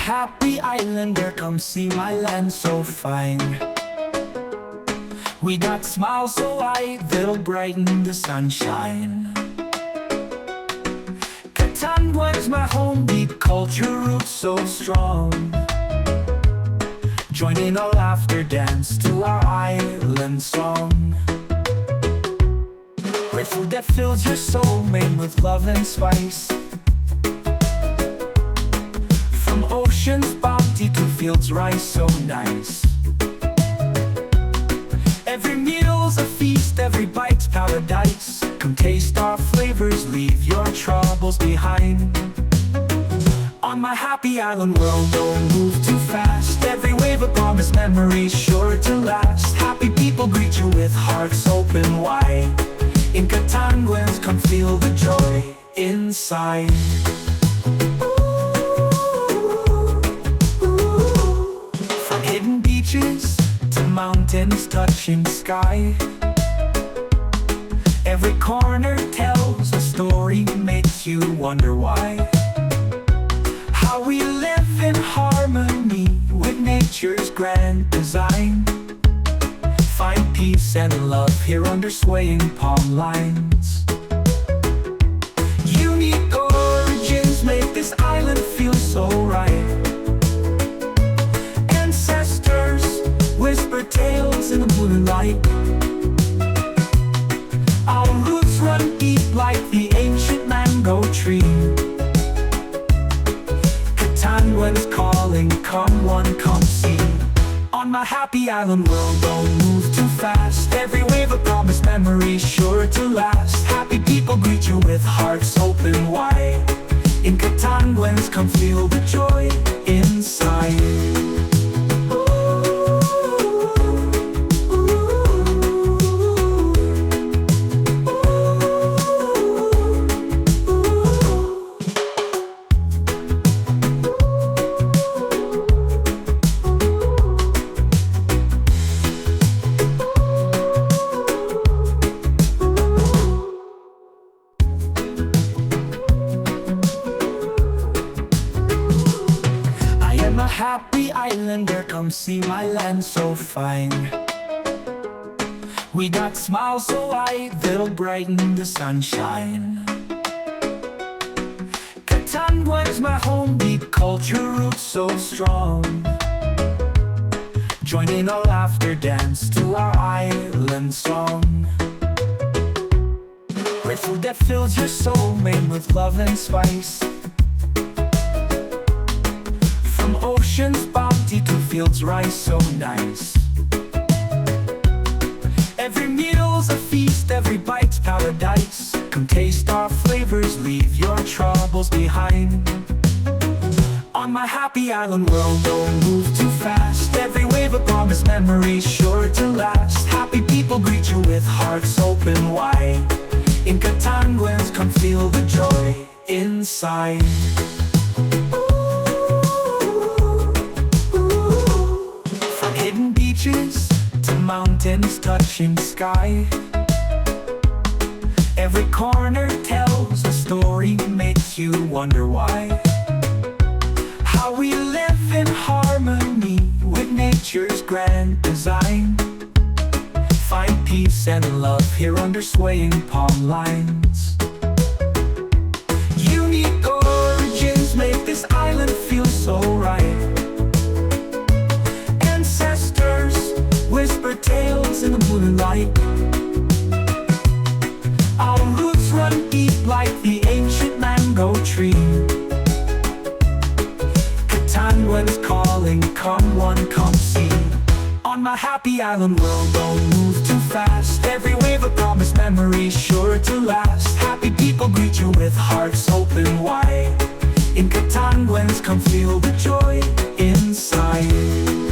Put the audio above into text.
happy islander, come see my land so fine. We got smiles so wide that'll brighten the sunshine. Catanduanes, my home, deep culture roots so strong. Join in our laughter, dance to our island song. Great food that fills your soul, made with love and spice. From ocean's bounty to fields rice so nice. Every meal's a feast, every bite's paradise. Come taste our flavors, leave your troubles behind. On my happy island world, don't move too fast. Every wave a promise, memories sure to last. Happy people greet you with hearts open wide. In Catanduanes, come feel the joy inside. From hidden beaches to mountains touching sky, every corner tells a story, makes you wonder why. How we live in harmony with nature's grand design. Find peace and love here under swaying palm lines. Unique origins make this island feel so right. Ancestors whisper tales in the moonlight. Our roots run deep like the ancient mango tree. Catanduanes calling, come one, come see. On my happy island world, don't move too fast. Every wave a promise, memories sure to last. Happy people greet you with hearts open wide. In Catanduanes, come feel the joy inside. Happy islander, come see my land so fine. We got smiles so wide that'll brighten the sunshine. Catanduanes, my home, deep culture roots so strong. Join in our laughter, dance to our island song. Great food that fills your soul, made with love and spice. Ocean's bounty to fields rice so nice. Every meal's a feast, every bite's paradise. Come taste our flavors, leave your troubles behind. On my happy island world, don't move too fast. Every wave a promise, memories sure to last. Happy people greet you with hearts open wide. In Catanduanes, come feel the joy inside. Hidden beaches to mountains touching sky, every corner tells a story, makes you wonder why. How we live in harmony with nature's grand design. Find peace and love here under swaying palm lines. Unique origins make this island feel so right. Whisper tales in the moonlight. Our roots run deep like the ancient mango tree. Catanduanes calling, come one, come see. On my happy island world, don't move too fast. Every wave a promise, memories sure to last. Happy people greet you with hearts open wide. In Catanduanes, come feel the joy inside.